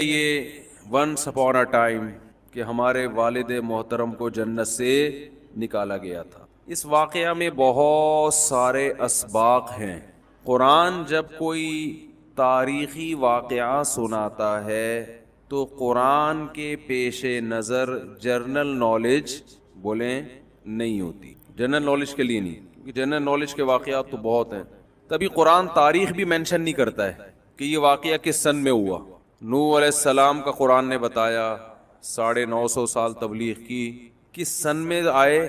یہ once upon a time کہ ہمارے والد محترم کو جنت سے نکالا گیا تھا. اس واقعہ میں بہت سارے اسباق ہیں. قرآن جب کوئی تاریخی واقعہ سناتا ہے تو قرآن کے پیش نظر جنرل نالج بولیں نہیں ہوتی. جنرل نالج کے لیے نہیں, کیونکہ جنرل نالج کے واقعات تو بہت ہیں. تبھی قرآن تاریخ بھی مینشن نہیں کرتا ہے کہ یہ واقعہ کس سن میں ہوا. نوح علیہ السلام کا قرآن نے بتایا 950 سال تبلیغ کی, کس سن میں آئے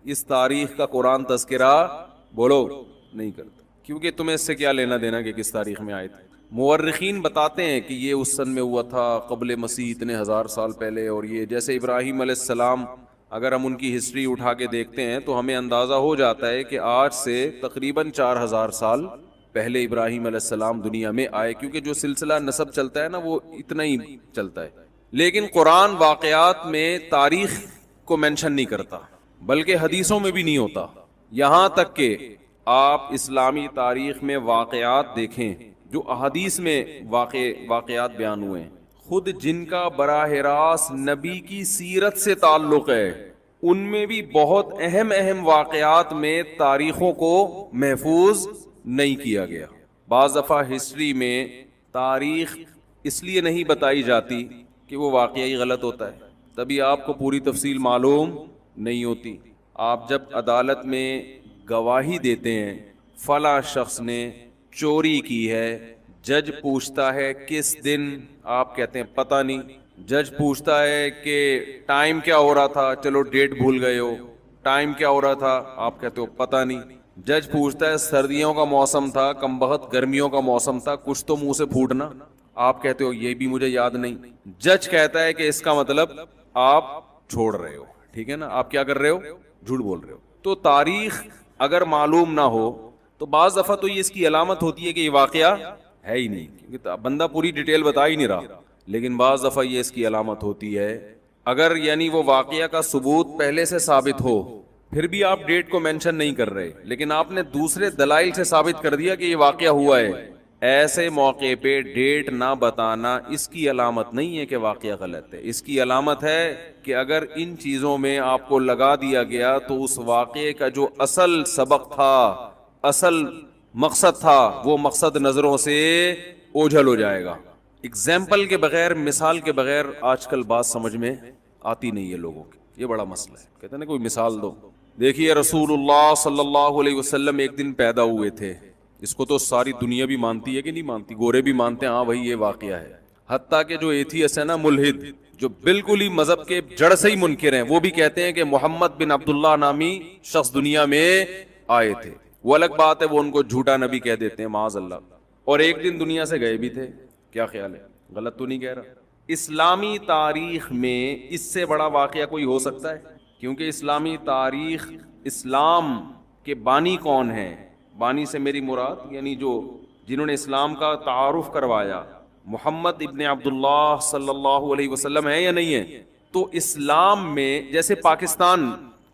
اس تاریخ کا قرآن تذکرہ بولو نہیں کرتا, کیونکہ تمہیں اس سے کیا لینا دینا کہ کس تاریخ میں آئے تھے. مورخین بتاتے ہیں کہ یہ اس سن میں ہوا تھا قبل مسیح اتنے ہزار سال پہلے. اور یہ جیسے ابراہیم علیہ السلام, اگر ہم ان کی ہسٹری اٹھا کے دیکھتے ہیں تو ہمیں اندازہ ہو جاتا ہے کہ آج سے تقریباً 4000 سال پہلے ابراہیم علیہ السلام دنیا میں آئے, کیونکہ جو سلسلہ نسب چلتا ہے نا وہ اتنا ہی چلتا ہے. لیکن قرآن واقعات میں تاریخ کو مینشن نہیں کرتا, بلکہ حدیثوں میں بھی نہیں ہوتا. یہاں تک کہ آپ اسلامی تاریخ میں واقعات دیکھیں جو احادیث میں واقعات بیان ہوئے ہیں, خود جن کا براہ راست نبی کی سیرت سے تعلق ہے, ان میں بھی بہت اہم واقعات میں تاریخوں کو محفوظ نہیں کیا گیا. بعض دفعہ ہسٹری میں تاریخ اس لیے نہیں بتائی جاتی کہ وہ واقعی غلط ہوتا ہے, تبھی آپ کو پوری تفصیل معلوم نہیں ہوتی. آپ جب عدالت میں گواہی دیتے ہیں فلاں شخص نے چوری کی ہے, جج پوچھتا ہے کس دن, آپ کہتے ہیں پتہ نہیں. جج پوچھتا ہے کہ ٹائم کیا ہو رہا تھا, چلو ڈیٹ بھول گئے ہو, ٹائم کیا ہو رہا تھا, آپ کہتے ہو پتہ نہیں. جج پوچھتا ہے سردیوں کا موسم تھا کمبخت گرمیوں کا موسم تھا, کچھ تو منہ سے پھوٹنا, آپ کہتے ہو یہ بھی مجھے یاد نہیں. جج کہتا ہے کہ اس کا مطلب آپ چھوڑ رہے ہو, ٹھیک ہے نا, آپ کیا کر رہے ہو, جھوٹ بول رہے ہو. تو تاریخ اگر معلوم نہ ہو تو بعض دفعہ تو یہ اس کی علامت ہوتی ہے کہ یہ واقعہ ہے ہی نہیں, کیونکہ بندہ پوری ڈیٹیل بتا ہی نہیں رہا. لیکن بعض دفعہ یہ اس کی علامت ہوتی ہے اگر یعنی وہ واقعہ کا ثبوت پہلے سے ثابت ہو, پھر بھی آپ ڈیٹ کو مینشن نہیں کر رہے, لیکن آپ نے دوسرے دلائل سے ثابت کر دیا کہ یہ واقعہ ہوا ہے. ایسے موقع پہ ڈیٹ نہ بتانا اس کی علامت نہیں ہے کہ واقعہ غلط ہے. اس کی علامت ہے کہ اگر ان چیزوں میں آپ کو لگا دیا گیا تو اس واقعے کا جو اصل سبق تھا, اصل مقصد تھا, وہ مقصد نظروں سے اوجھل ہو جائے گا. اگزامپل کے بغیر, مثال کے بغیر آج کل بات سمجھ میں آتی نہیں ہے لوگوں کی, یہ بڑا مسئلہ ہے. کہتے ہیں نا کوئی مثال دو. دیکھیے رسول اللہ صلی اللہ علیہ وسلم ایک دن پیدا ہوئے تھے, اس کو تو ساری دنیا بھی مانتی ہے کہ نہیں مانتی, گورے بھی مانتے ہیں, ہاں بھائی یہ واقعہ ہے. حتیٰ کہ جو ایتھیسٹ ہے نا, ملحد, جو بالکل ہی مذہب کے جڑ سے ہی منکر ہیں, وہ بھی کہتے ہیں کہ محمد بن عبداللہ نامی شخص دنیا میں آئے تھے. وہ الگ بات ہے, وہ ان کو جھوٹا نبی کہہ دیتے ہیں معاذ اللہ, اور ایک دن دنیا سے گئے بھی تھے. کیا خیال ہے, غلط تو نہیں کہہ رہا؟ اسلامی تاریخ میں اس سے بڑا واقعہ کوئی ہو سکتا ہے؟ کیونکہ اسلامی تاریخ, اسلام کے بانی کون ہیں, بانی سے میری مراد یعنی جو جنہوں نے اسلام کا تعارف کروایا, محمد ابن عبداللہ صلی اللہ علیہ وسلم ہے یا نہیں ہے؟ تو اسلام میں جیسے پاکستان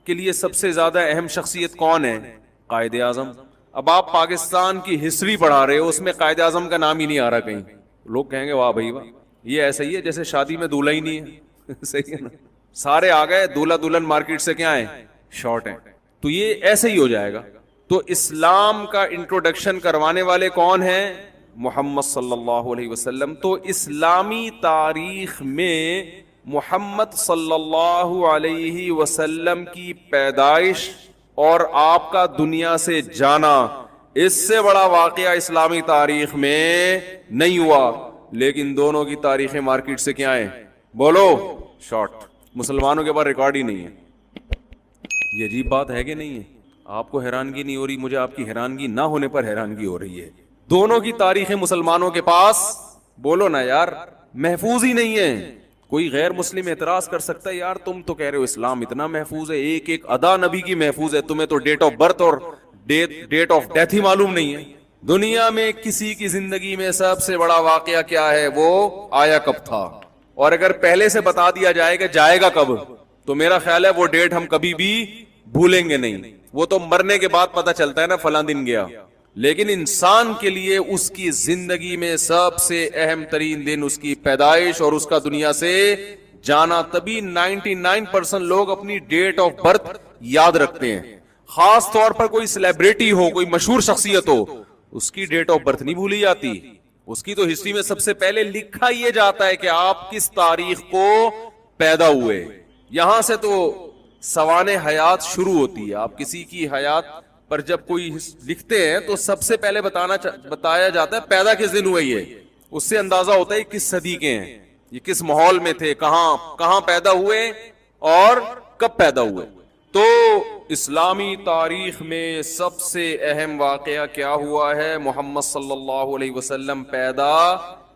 کے لیے سب سے زیادہ اہم شخصیت کون ہے, قائد اعظم. اب آپ پاکستان کی ہسٹری پڑھا رہے ہو, اس میں قائد اعظم کا نام ہی نہیں آ رہا کہیں. لوگ کہیں گے واہ بھائی واہ, یہ ایسا ہی ہے جیسے شادی میں دولہا ہی نہیں ہے. صحیح ہے نا, سارے آ گئے, دولہا دلہن مارکیٹ سے کیا ہیں, شارٹ ہیں. تو یہ ایسے ہی ہو جائے گا. تو اسلام کا انٹروڈکشن کروانے والے کون ہیں, محمد صلی اللہ علیہ وسلم. تو اسلامی تاریخ میں محمد صلی اللہ علیہ وسلم کی پیدائش اور آپ کا دنیا سے جانا, اس سے بڑا واقعہ اسلامی تاریخ میں نہیں ہوا. لیکن دونوں کی تاریخیں مارکیٹ سے کیا ہیں, بولو, شارٹ. مسلمانوں کے پاس ریکارڈ ہی نہیں ہے. یہ عجیب بات ہے کہ نہیں ہے؟ آپ کو حیرانگی نہیں ہو رہی, مجھے آپ کی حیرانگی نہ ہونے پر حیرانگی ہو رہی ہے. دونوں کی تاریخیں مسلمانوں کے پاس, بولو نا یار, محفوظ ہی نہیں ہے. کوئی غیر مسلم اعتراض کر سکتا ہے یار تم تو کہہ رہے ہو اسلام اتنا محفوظ ہے, ایک ایک ادا نبی کی محفوظ ہے, تمہیں تو ڈیٹ آف برتھ اور ڈیٹ آف ڈیتھ ہی معلوم نہیں ہے. دنیا میں کسی کی زندگی میں سب سے بڑا واقعہ کیا ہے, وہ آیا کب تھا. اور اگر پہلے سے بتا دیا جائے کہ جائے گا کب, تو میرا خیال ہے وہ ڈیٹ ہم کبھی بھی بھولیں گے نہیں. وہ تو مرنے کے بعد پتہ چلتا ہے نا فلاں دن گیا, لیکن انسان کے لیے اس کی زندگی میں سب سے اہم ترین دن اس کی پیدائش اور اس کا دنیا سے جانا. تبھی 99% لوگ اپنی ڈیٹ آف برتھ یاد رکھتے ہیں. خاص طور پر کوئی سیلیبریٹی ہو, کوئی مشہور شخصیت ہو, اس کی ڈیٹ آف برتھ نہیں بھولی جاتی. اس کی تو ہسٹری میں سب سے پہلے لکھا یہ جاتا ہے کہ آپ کس تاریخ کو پیدا ہوئے. یہاں سے تو سوانح حیات شروع ہوتی ہے. آپ کسی کی حیات پر جب کوئی لکھتے ہیں تو سب سے پہلے بتایا جاتا ہے پیدا کس دن ہوئے. یہ اس سے اندازہ ہوتا ہے کس صدی کے ہیں, یہ کس ماحول میں تھے, کہاں پیدا ہوئے اور کب پیدا ہوئے. تو اسلامی تاریخ میں سب سے اہم واقعہ کیا ہوا ہے؟ محمد صلی اللہ علیہ وسلم پیدا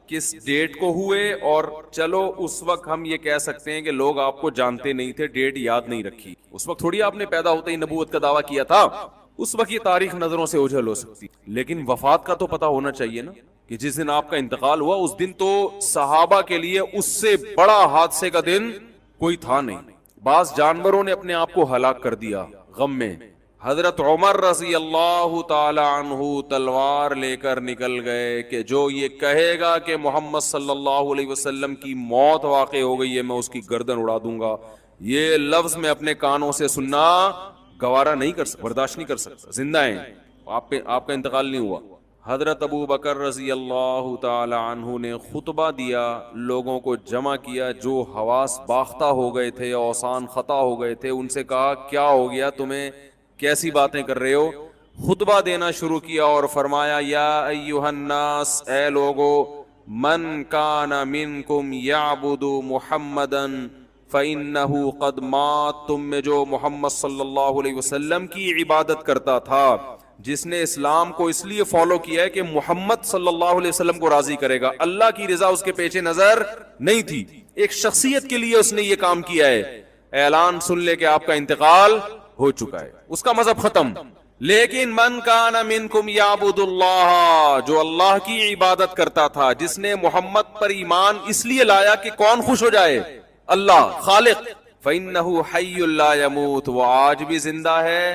کس ڈیٹ کو ہوئے. اور چلو اس وقت ہم یہ کہہ سکتے ہیں کہ لوگ آپ کو جانتے نہیں تھے, ڈیٹ یاد نہیں رکھی. اس وقت تھوڑی آپ نے پیدا ہوتے ہی نبوت کا دعویٰ کیا تھا. اس وقت یہ تاریخ نظروں سے اوجھل ہو سکتی, لیکن وفات کا تو پتا ہونا چاہیے نا, کہ جس دن آپ کا انتقال ہوا اس دن تو صحابہ کے لیے اس سے بڑا حادثے کا دن کوئی تھا نہیں. بعض جانوروں نے اپنے آپ کو ہلاک کر دیا غم میں. حضرت عمر رضی اللہ تعالی عنہ تلوار لے کر نکل گئے کہ جو یہ کہے گا کہ محمد صلی اللہ علیہ وسلم کی موت واقع ہو گئی ہے, میں اس کی گردن اڑا دوں گا. یہ لفظ میں اپنے کانوں سے سننا گوارا نہیں کر سکتا, برداشت نہیں کر سکتا. زندہ ہیں آپ کا انتقال نہیں ہوا. حضرت ابو بکر رضی اللہ تعالی عنہ نے خطبہ دیا, لوگوں کو جمع کیا جو حواس باختہ ہو گئے تھے, اوسان خطا ہو گئے تھے. ان سے کہا کیا ہو گیا تمہیں, کیسی باتیں کر رہے ہو؟ خطبہ دینا شروع کیا اور فرمایا یا ایھا الناس, اے لوگو, من کان منکم یعبد محمدا فإنہ قد مات, تم میں جو محمد صلی اللہ علیہ وسلم کی عبادت کرتا تھا, جس نے اسلام کو اس لیے فالو کیا ہے کہ محمد صلی اللہ علیہ وسلم کو راضی کرے گا, اللہ کی رضا اس کے پیچھے نظر نہیں تھی, ایک شخصیت کے لیے اس نے یہ کام کیا ہے, اعلان سن لے کہ آپ کا انتقال ہو چکا ہے, اس کا مذہب ختم. لیکن من کان منکم یعبد اللہ, جو اللہ کی عبادت کرتا تھا, جس نے محمد پر ایمان اس لیے لایا کہ کون خوش ہو جائے, اللہ خالق, فإنہ حی لا یموت, وہ آج بھی زندہ ہے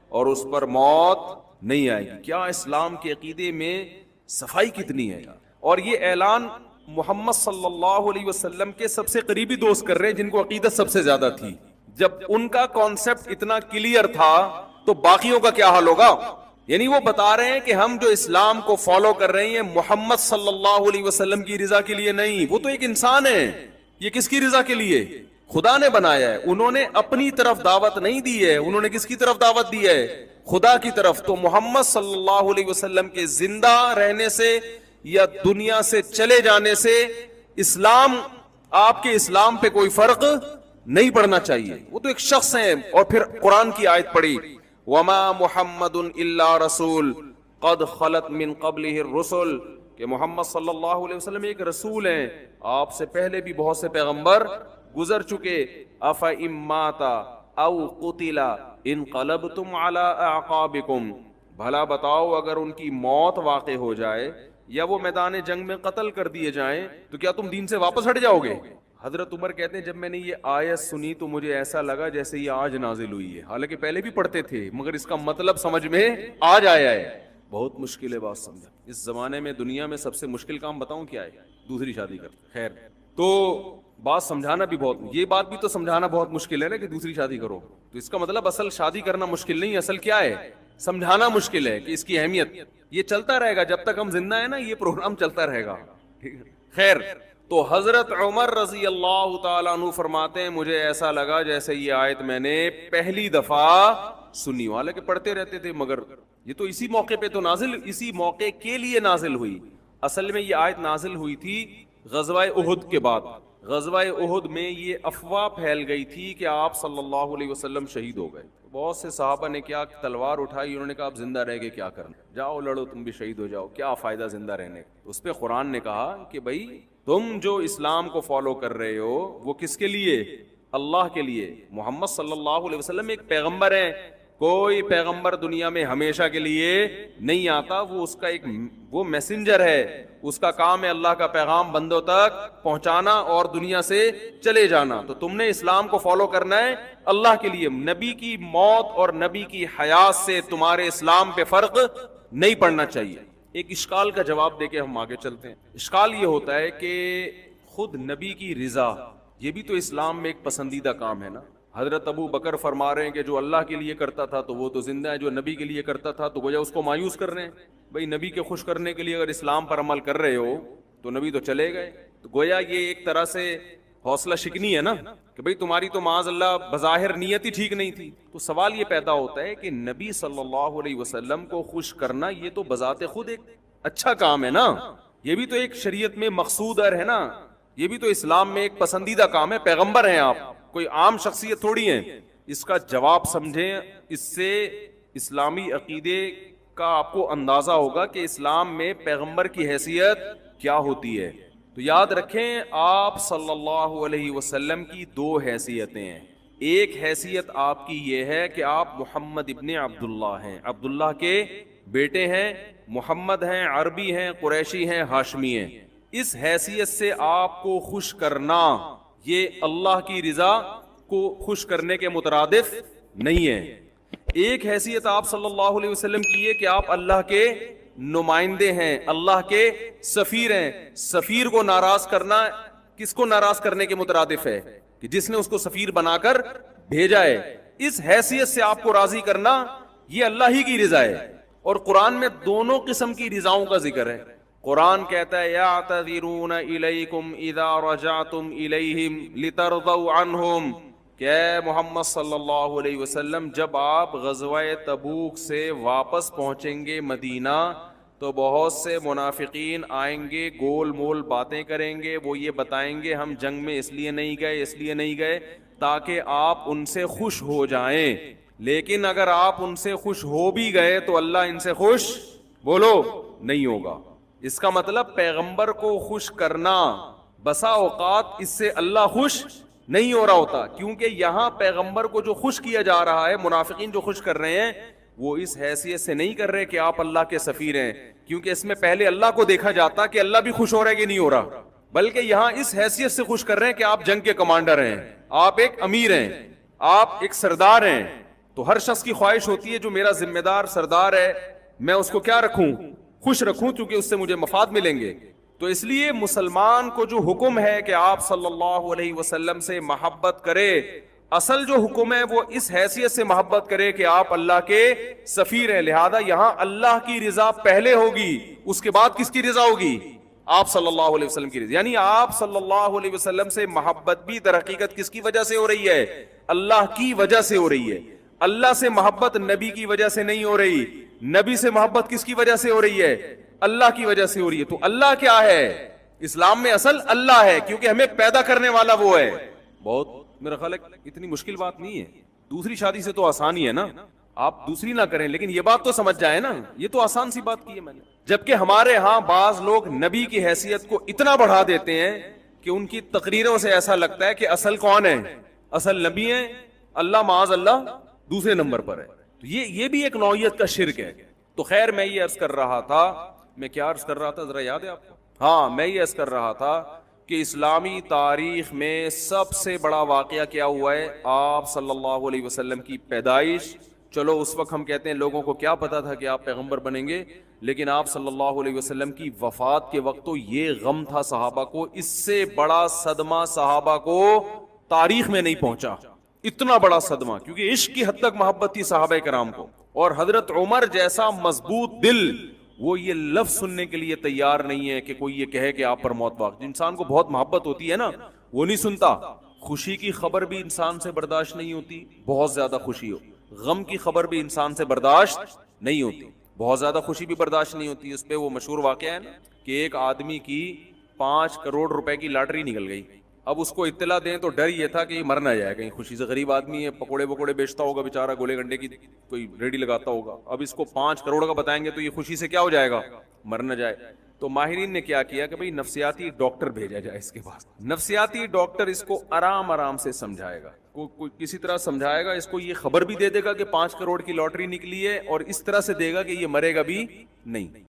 اور اس پر موت نہیں آئے گی. کیا اسلام کے عقیدے میں صفائی کتنی ہے. اور یہ اعلان محمد صلی اللہ علیہ وسلم کے سب سے قریبی دوست کر رہے ہیں جن کو عقیدت سب سے زیادہ تھی. جب ان کا کانسیپٹ اتنا کلیئر تھا تو باقیوں کا کیا حال ہوگا. یعنی وہ بتا رہے ہیں کہ ہم جو اسلام کو فالو کر رہے ہیں محمد صلی اللہ علیہ وسلم کی رضا کے لیے نہیں, وہ تو ایک انسان ہے, یہ کس کی رضا کے لیے, خدا نے بنایا ہے. انہوں نے اپنی طرف دعوت نہیں دی ہے, انہوں نے کس کی طرف دعوت دی ہے, خدا کی طرف. تو محمد صلی اللہ علیہ وسلم کے زندہ رہنے سے یا دنیا سے چلے جانے سے اسلام, آپ کے اسلام پہ کوئی فرق نہیں پڑنا چاہیے, وہ تو ایک شخص ہیں. اور پھر قرآن کی آیت پڑھی وما محمد الا رسول قد خلت من قبلہ الرسل, کہ محمد صلی اللہ علیہ وسلم ایک رسول ہیں, آپ سے پہلے بھی بہت سے پیغمبر گزر چکے. افإن مات او قتل انقلبتم علی اعقابکم, بھلا بتاؤ اگر ان کی موت واقع ہو جائے یا وہ میدان جنگ میں قتل کر دیے جائیں تو کیا تم دین سے واپس ہٹ جاؤ گے. حضرت عمر کہتے ہیں جب میں نے یہ آیت سنی تو مجھے ایسا لگا جیسے یہ آج نازل ہوئی ہے, حالانکہ پہلے بھی پڑھتے تھے مگر اس کا مطلب سمجھ میں آج آیا ہے. بہت مشکل ہے بات سمجھا. اس زمانے میں دنیا میں سب سے مشکل کام بتاؤں کیا ہے, دوسری شادی کر. خیر, تو بات سمجھانا بھی بہت, یہ بات بھی تو سمجھانا بہت مشکل ہے نا کہ دوسری شادی کرو, تو اس کا مطلب اصل شادی کرنا مشکل نہیں, اصل کیا ہے, سمجھانا مشکل ہے کہ اس کی اہمیت. یہ چلتا رہے گا جب تک ہم زندہ ہیں نا, یہ پروگرام چلتا رہے گا. خیر, تو حضرت عمر رضی اللہ تعالیٰ عنہ فرماتے ہیں مجھے ایسا لگا جیسے یہ آیت میں نے پہلی دفعہ سنی, حالانکہ پڑھتے رہتے تھے مگر یہ تو اسی موقع پہ تو نازل, اسی موقع کے لیے نازل ہوئی. اصل میں یہ آیت نازل ہوئی تھی غزوہ احد کے بعد. غزوہ احد میں یہ افواہ پھیل گئی تھی کہ آپ صلی اللہ علیہ وسلم شہید ہو گئے. بہت سے صحابہ نے کیا تلوار اٹھائی, انہوں نے کہا آپ زندہ رہ کے کیا کرنا, جاؤ لڑو تم بھی شہید ہو جاؤ, کیا فائدہ زندہ رہنے. اس پہ قرآن نے کہا کہ بھائی تم جو اسلام کو فالو کر رہے ہو وہ کس کے لیے, اللہ کے لیے. محمد صلی اللہ علیہ وسلم ایک پیغمبر ہیں, کوئی پیغمبر دنیا میں ہمیشہ کے لیے نہیں آتا, وہ اس کا ایک وہ میسنجر ہے, اس کا کام ہے اللہ کا پیغام بندوں تک پہنچانا اور دنیا سے چلے جانا. تو تم نے اسلام کو فالو کرنا ہے اللہ کے لیے. نبی کی موت اور نبی کی حیات سے تمہارے اسلام پہ فرق نہیں پڑھنا چاہیے۔ ایک اشکال کا جواب دے کے ہم آگے چلتے ہیں۔ اشکال یہ ہوتا ہے کہ خود نبی کی رضا یہ بھی تو اسلام میں ایک پسندیدہ کام ہے نا۔ حضرت ابو بکر فرما رہے ہیں کہ جو اللہ کے لیے کرتا تھا تو وہ تو زندہ ہے، جو نبی کے لیے کرتا تھا تو گویا اس کو مایوس کر رہے ہیں۔ بھئی نبی کے خوش کرنے کے لیے اگر اسلام پر عمل کر رہے ہو تو نبی تو چلے گئے، تو گویا یہ ایک طرح سے حوصلہ شکنی ہے نا کہ بھئی تمہاری تو معاذ اللہ بظاہر نیت ہی ٹھیک نہیں تھی۔ تو سوال یہ پیدا ہوتا ہے کہ نبی صلی اللہ علیہ وسلم کو خوش کرنا یہ تو بذات خود ایک اچھا کام ہے نا، یہ بھی تو ایک شریعت میں مقصود ہے نا، یہ بھی تو اسلام میں ایک پسندیدہ کام ہے۔ پیغمبر ہیں آپ، کوئی عام شخصیت تھوڑی ہیں۔ اس کا جواب سمجھیں، اس سے اسلامی عقیدے کا آپ کو اندازہ ہوگا کہ اسلام میں پیغمبر کی حیثیت کیا ہوتی ہے۔ تو یاد رکھیں آپ صلی اللہ علیہ وسلم کی دو حیثیتیں ہیں۔ ایک حیثیت آپ کی یہ ہے کہ آپ محمد ابن عبداللہ ہیں، عبداللہ کے بیٹے ہیں، محمد ہیں، عربی ہیں، قریشی ہیں، ہاشمی ہیں۔ اس حیثیت سے آپ کو خوش کرنا یہ اللہ کی رضا کو خوش کرنے کے مترادف نہیں ہے۔ ایک حیثیت آپ صلی اللہ علیہ وسلم کی ہے کہ آپ اللہ کے نمائندے ہیں، اللہ کے سفیر ہیں۔ سفیر کو ناراض کرنا کس کو ناراض کرنے کے مترادف ہے؟ کہ جس نے اس کو سفیر بنا کر بھیجا ہے۔ اس حیثیت سے آپ کو راضی کرنا یہ اللہ ہی کی رضا ہے۔ اور قرآن میں دونوں قسم کی رضاؤں کا ذکر ہے۔ قرآن کہتا ہے یعتذرون الیکم اذا رجعتم الیہم لترضوا عنہم، کہ اے محمد صلی اللہ علیہ وسلم جب آپ غزوہ تبوک سے واپس پہنچیں گے مدینہ تو بہت سے منافقین آئیں گے، گول مول باتیں کریں گے، وہ یہ بتائیں گے ہم جنگ میں اس لیے نہیں گئے تاکہ آپ ان سے خوش ہو جائیں، لیکن اگر آپ ان سے خوش ہو بھی گئے تو اللہ ان سے خوش بولو نہیں ہوگا۔ اس کا مطلب پیغمبر کو خوش کرنا بسا اوقات اس سے اللہ خوش نہیں ہو رہا ہوتا، کیونکہ یہاں پیغمبر کو جو خوش کیا جا رہا ہے، منافقین جو خوش کر رہے ہیں وہ اس حیثیت سے نہیں کر رہے کہ آپ اللہ کے سفیر ہیں، کیونکہ اس میں پہلے اللہ کو دیکھا جاتا کہ اللہ بھی خوش ہو رہا ہے کہ نہیں ہو رہا، بلکہ یہاں اس حیثیت سے خوش کر رہے ہیں کہ آپ جنگ کے کمانڈر ہیں، آپ ایک امیر ہیں، آپ ایک سردار ہیں۔ تو ہر شخص کی خواہش ہوتی ہے جو میرا ذمہ دار سردار ہے میں اس کو کیا رکھوں؟ خوش رکھوں، کیونکہ اس سے مجھے مفاد ملیں گے۔ تو اس لیے مسلمان کو جو حکم ہے کہ آپ صلی اللہ علیہ وسلم سے محبت کرے، اصل جو حکم ہے وہ اس حیثیت سے محبت کرے کہ آپ اللہ کے سفیر ہیں، لہذا یہاں اللہ کی رضا پہلے ہوگی، اس کے بعد کس کی رضا ہوگی؟ آپ صلی اللہ علیہ وسلم کی رضا۔ یعنی آپ صلی اللہ علیہ وسلم سے محبت بھی در حقیقت کس کی وجہ سے ہو رہی ہے؟ اللہ کی وجہ سے ہو رہی ہے۔ اللہ سے محبت نبی کی وجہ سے نہیں ہو رہی، نبی سے محبت کس کی وجہ سے ہو رہی ہے؟ اللہ کی وجہ سے ہو رہی ہے۔ تو اللہ کیا ہے؟ اسلام میں اصل اللہ ہے، کیونکہ ہمیں پیدا کرنے والا وہ ہے۔ بہت میرا خیال ہے اتنی مشکل بات نہیں ہے، دوسری شادی سے تو آسانی ہے نا، آپ دوسری نہ کریں، لیکن یہ بات تو سمجھ جائیں نا، یہ تو آسان سی بات کی ہے میں نے۔ جبکہ ہمارے ہاں بعض لوگ نبی کی حیثیت کو اتنا بڑھا دیتے ہیں کہ ان کی تقریروں سے ایسا لگتا ہے کہ اصل کون ہے؟ اصل نبی ہیں، اللہ معاذ اللہ دوسرے نمبر پر ہے۔ تو یہ بھی ایک نوعیت کا شرک ہے۔ تو خیر میں یہ عرض کر رہا تھا، میں کیا عرض کر رہا تھا ذرا یاد ہے آپ کو؟ ہاں میں یہ عرض کر رہا تھا کہ اسلامی تاریخ میں سب سے بڑا واقعہ کیا ہوا ہے؟ آپ صلی اللہ علیہ وسلم کی پیدائش۔ چلو اس وقت ہم کہتے ہیں لوگوں کو کیا پتا تھا کہ آپ پیغمبر بنیں گے، لیکن آپ صلی اللہ علیہ وسلم کی وفات کے وقت تو یہ غم تھا صحابہ کو، اس سے بڑا صدمہ صحابہ کو تاریخ میں نہیں پہنچا، اتنا بڑا صدمہ، کیونکہ عشق کی حد تک محبت تھی صحابہ کرام کو۔ اور حضرت عمر جیسا مضبوط دل وہ یہ لفظ سننے کے لیے تیار نہیں ہے کہ کوئی یہ کہے کہ آپ پر موت واقع۔ انسان کو بہت محبت ہوتی ہے نا، وہ نہیں سنتا۔ خوشی کی خبر بھی انسان سے برداشت نہیں ہوتی، بہت زیادہ خوشی ہو۔ غم کی خبر بھی انسان سے برداشت نہیں ہوتی، بہت زیادہ خوشی بھی برداشت نہیں ہوتی۔ اس پہ وہ مشہور واقعہ ہے نا کہ ایک آدمی کی 5 کروڑ روپے کی لاٹری نکل گئی۔ اب اس کو اطلاع دیں تو ڈر یہ تھا کہ یہ مر نہ جائے کہیں، خوشی سے، غریب آدمی ہے، پکوڑے بکوڑے بیچتا ہوگا بیچارہ، گولے گنڈے کی کوئی ریڈی لگاتا ہوگا، اب اس کو 5 کروڑ کا بتائیں گے تو یہ خوشی سے کیا ہو جائے گا؟ مر نہ جائے۔ تو ماہرین نے کیا کیا کہ بھئی نفسیاتی ڈاکٹر بھیجا جائے اس کے پاس، نفسیاتی ڈاکٹر اس کو آرام آرام سے سمجھائے گا، کوئی کسی طرح سمجھائے گا، اس کو یہ خبر بھی دے دے گا کہ 5 کروڑ کی لاٹری نکلی ہے، اور اس طرح سے دے گا کہ یہ مرے گا بھی نہیں۔